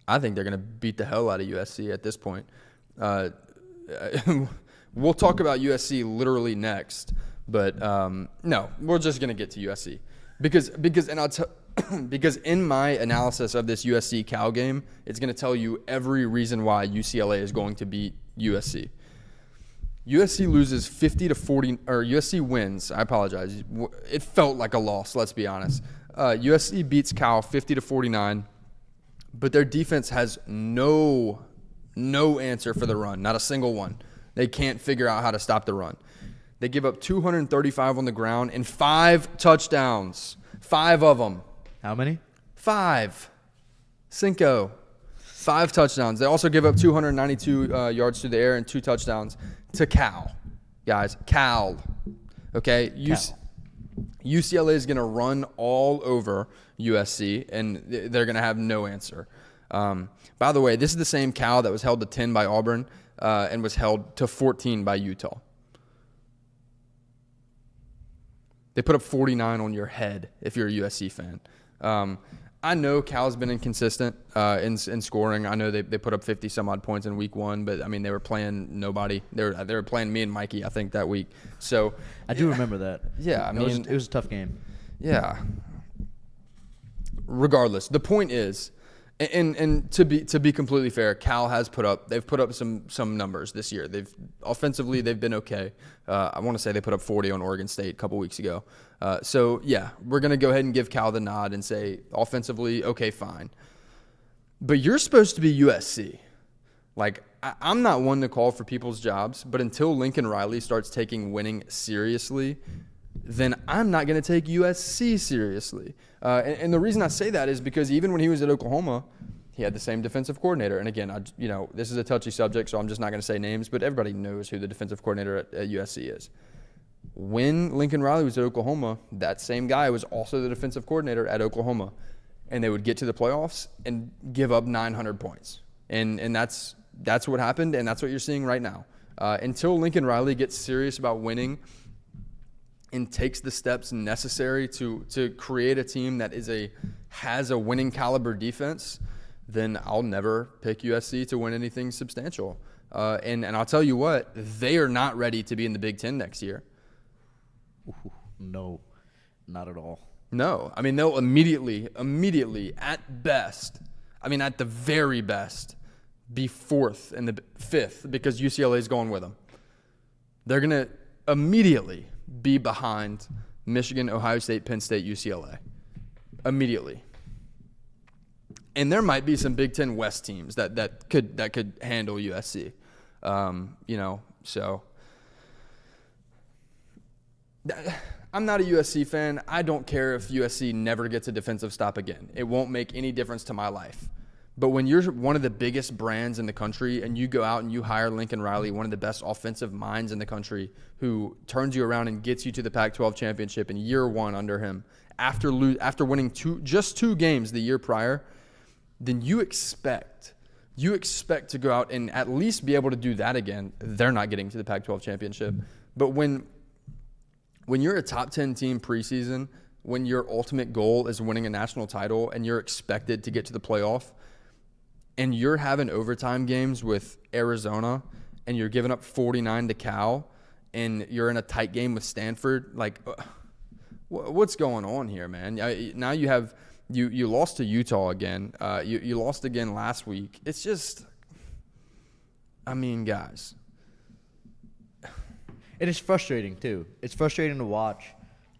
I think they're going to beat the hell out of USC at this point. We'll talk about USC literally next, but no, we're just going to get to USC because and because in my analysis of this USC Cal game, it's going to tell you every reason why UCLA is going to beat USC. USC loses 50 to 40, or USC wins. I apologize. It felt like a loss, let's be honest. USC beats Cal 50 to 49, but their defense has no answer for the run, not a single one. They can't figure out how to stop the run. They give up 235 on the ground and 5 touchdowns. 5 of them.
How many?
5. 5 touchdowns. They also give up 292 yards through the air and 2 touchdowns to Cal. Guys, Cal. Okay? UCLA is going to run all over USC, and they're going to have no answer. By the way, this is the same Cal that was held to 10 by Auburn and was held to 14 by Utah. They put up 49 on your head if you're a USC fan. I know Cal's been inconsistent in scoring. I know they put up 50-some-odd points in week 1, but, I mean, they were playing nobody. They were playing me and Mikey, I think, that week. So
I do remember that.
Yeah, I mean.
It was a tough game.
Yeah. Regardless, the point is, and to be completely fair, Cal has they've put up some numbers this year. Offensively they've been okay. I want to say they put up 40 on Oregon State a couple weeks ago. So yeah, we're gonna go ahead and give Cal the nod and say offensively, okay, fine. But you're supposed to be USC. Like, I'm not one to call for people's jobs, but until Lincoln Riley starts taking winning seriously, then I'm not going to take USC seriously. And the reason I say that is because even when he was at Oklahoma, he had the same defensive coordinator. And again, this is a touchy subject, so I'm just not going to say names, but everybody knows who the defensive coordinator at USC is. When Lincoln Riley was at Oklahoma, that same guy was also the defensive coordinator at Oklahoma. And they would get to the playoffs and give up 900 points. And that's what happened, and that's what you're seeing right now. Until Lincoln Riley gets serious about winning and takes the steps necessary to create a team that has a winning caliber defense, then I'll never pick USC to win anything substantial. And I'll tell you what, they are not ready to be in the Big Ten next year.
No, not at all.
No. I mean, they'll immediately, at best, at the very best, be 4th and the 5th because UCLA is going with them. They're going to immediately be behind Michigan, Ohio State, Penn State, UCLA. Immediately. And there might be some Big Ten West teams that could handle USC. So I'm not a USC fan. I don't care if USC never gets a defensive stop again. It won't make any difference to my life. But when you're one of the biggest brands in the country and you go out and you hire Lincoln Riley, one of the best offensive minds in the country, who turns you around and gets you to the Pac-12 championship in year 1 under him, after winning just 2 games the year prior, then you expect to go out and at least be able to do that again. They're not getting to the Pac-12 championship. But when you're a top 10 team preseason, when your ultimate goal is winning a national title and you're expected to get to the playoff, and you're having overtime games with Arizona and you're giving up 49 to Cal and you're in a tight game with Stanford, like, what's going on here, man? Now you lost to Utah again. You lost again last week. It's just, guys.
It is frustrating, too. It's frustrating to watch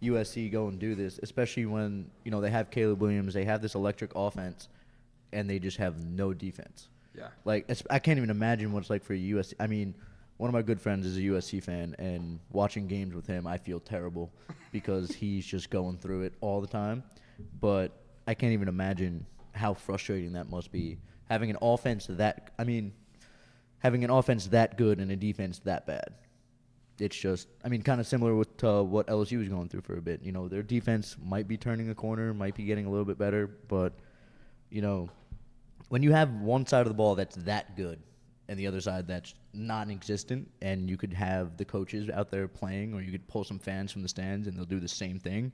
USC go and do this, especially when, they have Caleb Williams, they have this electric offense, and they just have no defense.
Yeah.
Like, I can't even imagine what it's like for a USC. One of my good friends is a USC fan, and watching games with him, I feel terrible because he's just going through it all the time. But I can't even imagine how frustrating that must be, having an offense that good and a defense that bad. It's just, kind of similar to what LSU was going through for a bit. Their defense might be turning a corner, might be getting a little bit better, but when you have one side of the ball that's that good and the other side that's non-existent, and you could have the coaches out there playing, or you could pull some fans from the stands and they'll do the same thing,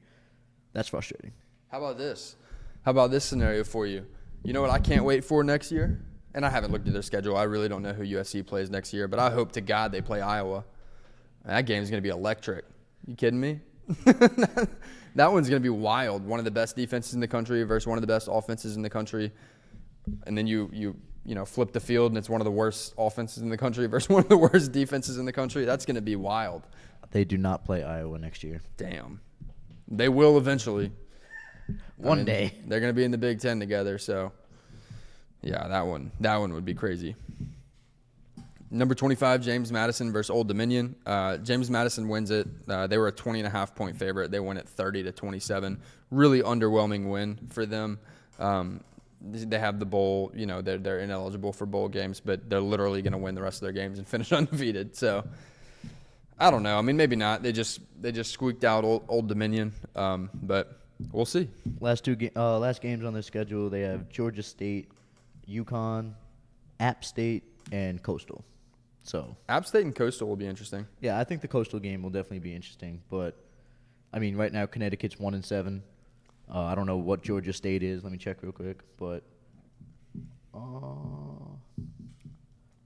that's frustrating.
How about this? How about this scenario for you? You know what I can't wait for next year? And I haven't looked at their schedule. I really don't know who USC plays next year, but I hope to God they play Iowa. That game's going to be electric. You kidding me? That one's going to be wild. One of the best defenses in the country versus one of the best offenses in the country. And then you flip the field and it's one of the worst offenses in the country versus one of the worst defenses in the country. That's going to be wild.
They do not play Iowa next year.
Damn. They will eventually.
One day.
They're going to be in the Big Ten together, so yeah, that one would be crazy. Number 25, James Madison versus Old Dominion. James Madison wins it. They were a 20.5-point favorite. They win it 30-27. Really underwhelming win for them. They have the bowl. They're ineligible for bowl games, but they're literally going to win the rest of their games and finish undefeated. So I don't know. I mean, maybe not. They just squeaked out Old Dominion, but we'll see.
Last games on their schedule, they have Georgia State, UConn, App State, and Coastal. So
App State and Coastal will be interesting.
Yeah, I think the Coastal game will definitely be interesting. But I mean, right now Connecticut's 1-7. I don't know what Georgia State is. Let me check real quick. But all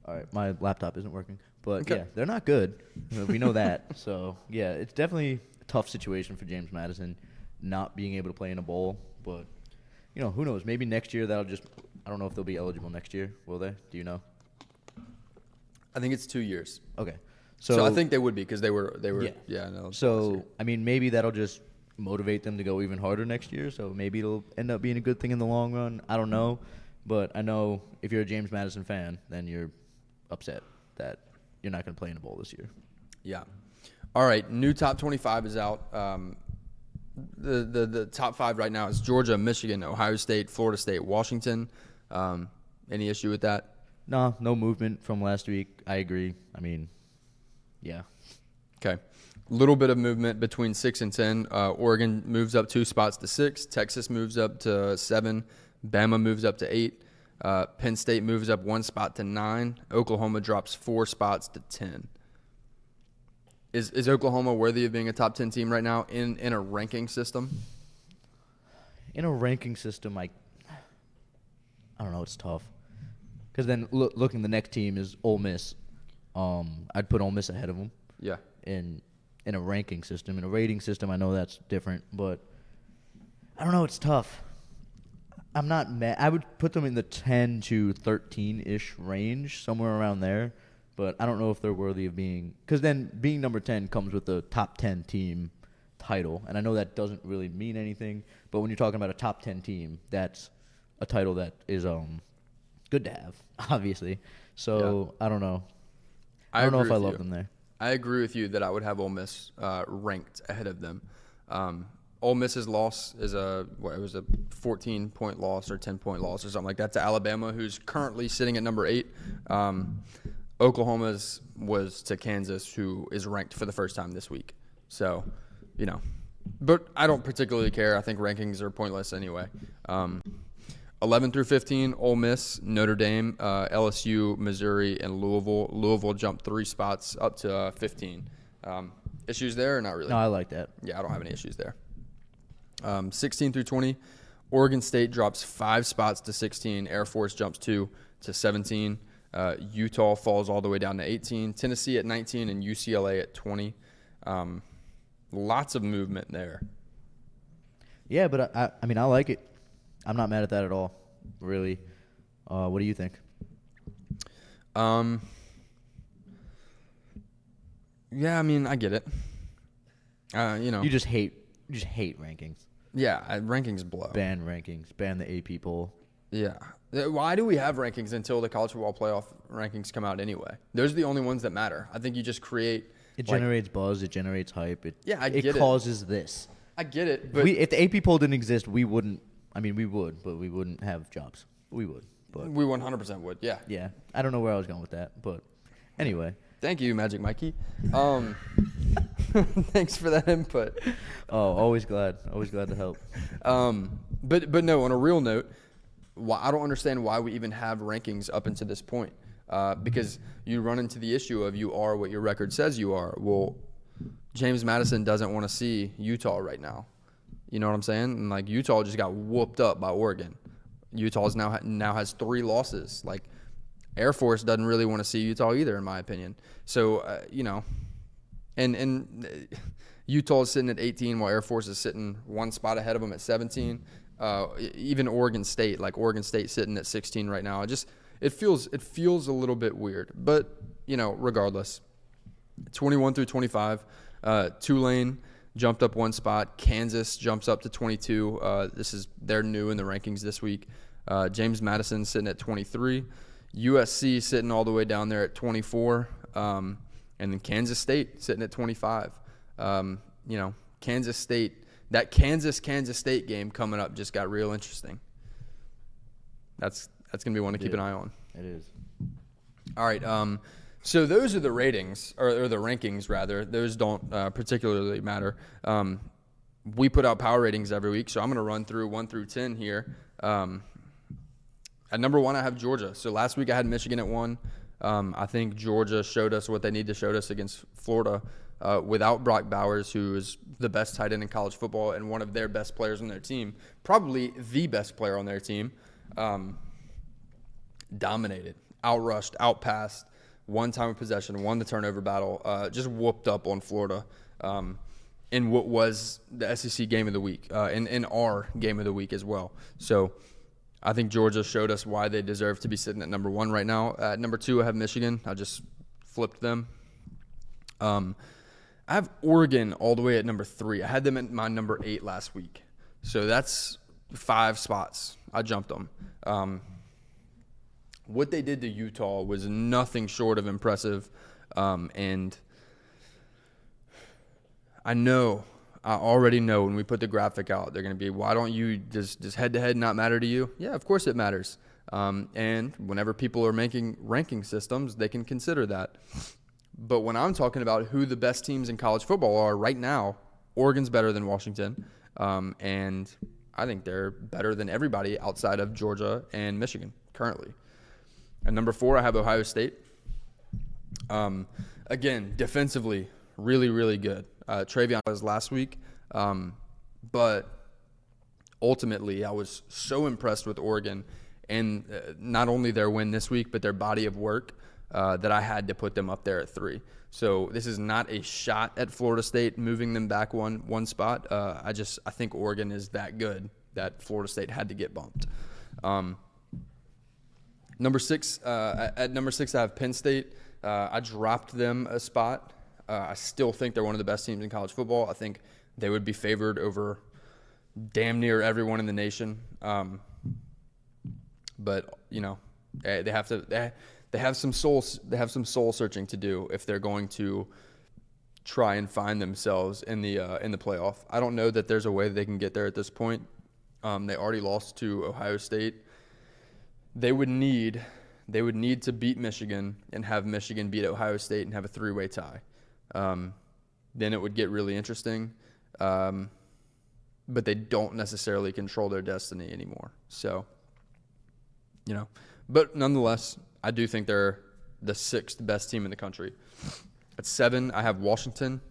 right, my laptop isn't working. But
okay.
Yeah, they're not good. We know that. So yeah, it's definitely a tough situation for James Madison not being able to play in a bowl. But who knows? Maybe next year I don't know if they'll be eligible next year. Will they? Do you know?
I think it's 2 years.
Okay.
So I think they would be because they were
yeah.
No.
So I mean, maybe that'll just motivate them to go even harder next year. So maybe it'll end up being a good thing in the long run. I don't know, but I know if you're a James Madison fan, then you're upset that you're not going to play in a bowl this year.
Yeah. All right. New top 25 is out. The top 5 right now is Georgia, Michigan, Ohio State, Florida State, Washington. Any issue with that?
No movement from last week. I agree. I mean, yeah.
Okay. Little bit of movement between 6 and 10. Oregon moves up 2 spots to 6. Texas moves up to 7. Bama moves up to 8. Penn State moves up 1 spot to 9. Oklahoma drops 4 spots to 10. Is Oklahoma worthy of being a top 10 team right now in a ranking system?
In a ranking system, I don't know. It's tough. Because then looking, the next team is Ole Miss. I'd put Ole Miss ahead of them.
Yeah.
In a ranking system. In a rating system, I know that's different, but I don't know. It's tough. I'm not mad. I would put them in the 10 to 13-ish range, somewhere around there. But I don't know if they're worthy of being – because then being number 10 comes with the top 10 team title. And I know that doesn't really mean anything. But when you're talking about a top 10 team, that's a title that is good to have, obviously. So I don't know. I don't know if I love them there.
I agree with you that I would have Ole Miss ranked ahead of them. Ole Miss's loss is it was a 14-point loss or 10-point loss or something like that to Alabama, who's currently sitting at number 8. Oklahoma's was to Kansas, who is ranked for the first time this week. So, but I don't particularly care. I think rankings are pointless anyway. 11 through 15, Ole Miss, Notre Dame, LSU, Missouri, and Louisville. Louisville jumped 3 spots up to 15. Issues there or not really?
No, I like that.
Yeah, I don't have any issues there. 16 through 20, Oregon State drops 5 spots to 16. Air Force jumps 2 to 17. Utah falls all the way down to 18. Tennessee at 19 and UCLA at 20. Lots of movement there.
Yeah, but I mean, I like it. I'm not mad at that at all, really. What do you think?
Yeah, I mean, I get it.
You just hate rankings.
Yeah, rankings blow.
Ban rankings. Ban the AP poll.
Yeah. Why do we have rankings until the college football playoff rankings come out anyway? Those are the only ones that matter. I think you just create.
It generates buzz. It generates hype.
It
causes this.
I get it. But
if the AP poll didn't exist, we wouldn't. I mean, we would, but we wouldn't have jobs. We would. But
we 100% would, yeah.
Yeah. I don't know where I was going with that, but anyway.
Thank you, Magic Mikey. Thanks for that input.
Oh, always glad to help.
But no, on a real note, I don't understand why we even have rankings up until this point. Because you run into the issue of you are what your record says you are. Well, James Madison doesn't want to see Utah right now. You know what I'm saying? And like Utah just got whooped up by Oregon. Utah's now has 3 losses. Like Air Force doesn't really want to see Utah either, in my opinion. So and Utah is sitting at 18, while Air Force is sitting one spot ahead of them at 17. Even Oregon State sitting at 16 right now. It feels a little bit weird, but regardless, 21 through 25, Tulane jumped up one spot. Kansas jumps up to 22. They're new in the rankings this week. James Madison sitting at 23. USC sitting all the way down there at 24. And then Kansas State sitting at 25. Kansas State, that Kansas State game coming up just got real interesting. That's going to be one to keep an eye on.
It is.
All right. So those are the ratings, or the rankings, rather. Those don't particularly matter. We put out power ratings every week, so I'm going to run through 1 through 10 here. At number 1, I have Georgia. So last week I had Michigan at 1. I think Georgia showed us what they need to show us against Florida without Brock Bowers, who is the best tight end in college football and one of their best players on their team, probably the best player on their team. Dominated, outrushed, outpassed, won time of possession, won the turnover battle, just whooped up on Florida in what was the SEC game of the week, in our game of the week as well. So I think Georgia showed us why they deserve to be sitting at number 1 right now. At number 2, I have Michigan. I just flipped them. I have Oregon all the way at number 3. I had them at my number 8 last week. So that's 5 spots. I jumped them. What they did to Utah was nothing short of impressive. And I already know when we put the graphic out, they're going to be, why don't you, does head-to-head not matter to you? Yeah, of course it matters. And whenever people are making ranking systems, they can consider that. But when I'm talking about who the best teams in college football are right now, Oregon's better than Washington. And I think they're better than everybody outside of Georgia and Michigan currently. At number 4, I have Ohio State. Again, defensively, really, really good. Travion was last week. But ultimately, I was so impressed with Oregon and not only their win this week, but their body of work that I had to put them up there at 3. So this is not a shot at Florida State moving them back one spot. I think Oregon is that good that Florida State had to get bumped. Number 6, at number 6, I have Penn State. I dropped them a spot. I still think they're one of the best teams in college football. I think they would be favored over damn near everyone in the nation. But they have some soul searching to do if they're going to try and find themselves in the playoff. I don't know that there's a way they can get there at this point. They already lost to Ohio State. They would need to beat Michigan and have Michigan beat Ohio State and have a 3-way tie. Then it would get really interesting. But they don't necessarily control their destiny anymore. So, but nonetheless, I do think they're the 6th best team in the country. At 7, I have Washington.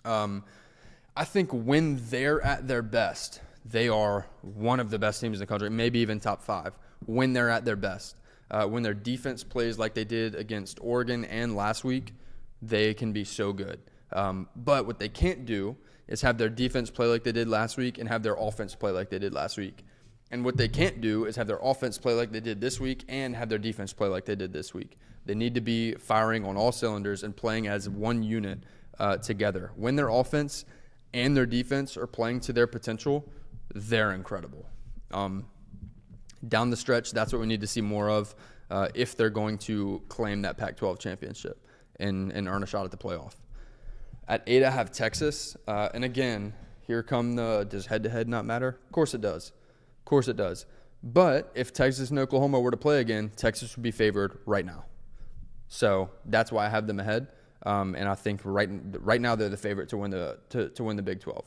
I think when they're at their best, they are one of the best teams in the country, maybe even top 5, when they're at their best. When their defense plays like they did against Oregon and last week, they can be so good. But what they can't do is have their defense play like they did last week and have their offense play like they did last week. And what they can't do is have their offense play like they did this week and have their defense play like they did this week. They need to be firing on all cylinders and playing as one unit together. When their offense and their defense are playing to their potential, they're incredible. Down the stretch, that's what we need to see more of if they're going to claim that Pac-12 championship and earn a shot at the playoff. At 8, I have Texas. And again, here come does head-to-head not matter? Of course it does. Of course it does. But if Texas and Oklahoma were to play again, Texas would be favored right now. So that's why I have them ahead. And I think right now they're the favorite to win the Big 12.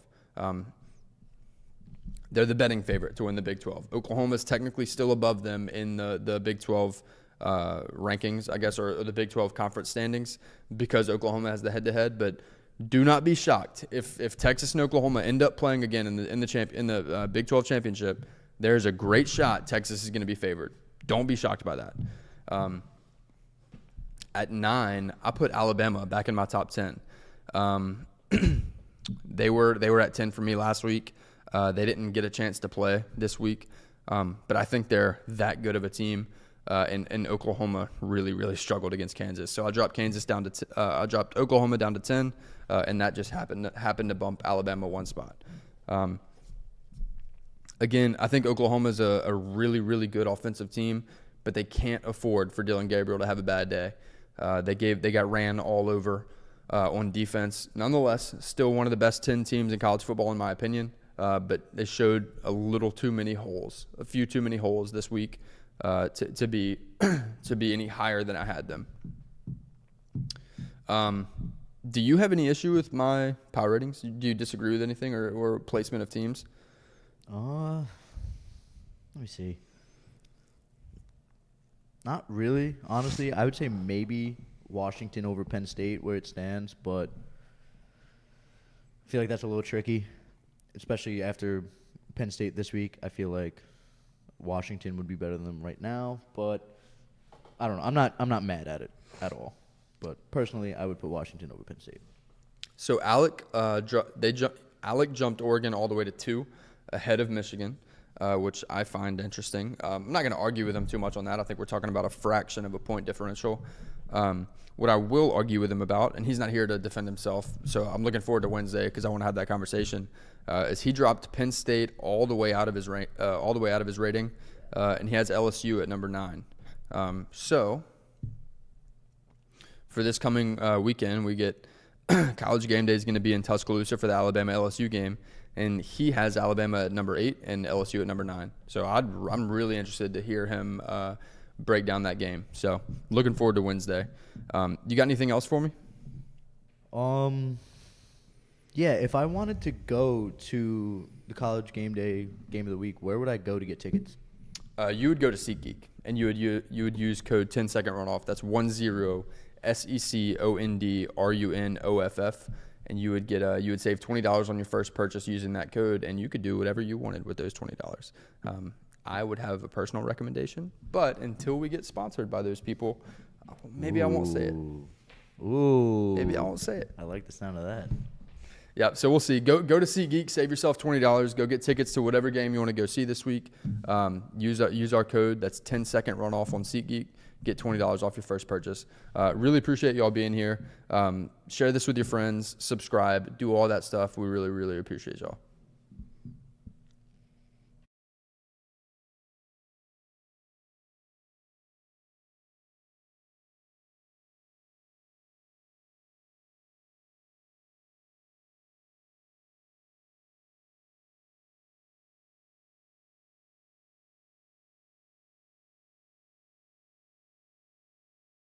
They're the betting favorite to win the Big 12. Oklahoma's technically still above them in the Big 12 rankings, I guess, or the Big 12 conference standings because Oklahoma has the head-to-head. But do not be shocked if Texas and Oklahoma end up playing again in the Big 12 championship. There's a great shot Texas is going to be favored. Don't be shocked by that. At 9, I put Alabama back in my top 10. They were at 10 for me last week. They didn't get a chance to play this week, but I think they're that good of a team. And Oklahoma really struggled against Kansas. So I dropped I dropped Oklahoma down to 10, and that just happened to bump Alabama one spot. Again, I think Oklahoma is a really good offensive team, but they can't afford for Dylan Gabriel to have a bad day. They got ran all over on defense. Nonetheless, still one of the best 10 teams in college football in my opinion. But they showed a few too many holes this week to be any higher than I had them. Do you have any issue with my power ratings? Do you disagree with anything or placement of teams?
Let me see. Not really, honestly. I would say maybe Washington over Penn State where it stands, but I feel like that's a little tricky, especially after Penn State this week. I feel like Washington would be better than them right now, but I don't know. I'm not mad at it at all. But personally, I would put Washington over Penn State.
So Alec jumped Oregon all the way to 2 ahead of Michigan, which I find interesting. I'm not going to argue with him too much on that. I think we're talking about a fraction of a point differential. What I will argue with him about, and he's not here to defend himself, so I'm looking forward to Wednesday because I want to have that conversation. Is he dropped Penn State all the way out of his rating, and he has LSU at number 9. So for this coming weekend, we get College Game Day is going to be in Tuscaloosa for the Alabama LSU game, and he has Alabama at number 8 and LSU at number 9. So I'm really interested to hear him break down that game. So looking forward to Wednesday. You got anything else for me?
Yeah, if I wanted to go to the College Game Day game of the week, where would I go to get tickets?
You would go to SeatGeek, and you would use code 10-second runoff. That's 10 SECOND RUNOFF, and you would save $20 on your first purchase using that code, and you could do whatever you wanted with those $20. I would have a personal recommendation, but until we get sponsored by those people, maybe I won't say it.
Ooh.
Maybe I won't say it.
I like the sound of that.
Yeah, so we'll see. Go to SeatGeek, save yourself $20. Go get tickets to whatever game you want to go see this week. Use our code. That's 10-second runoff on SeatGeek. Get $20 off your first purchase. Really appreciate y'all being here. Share this with your friends. Subscribe. Do all that stuff. We really appreciate y'all.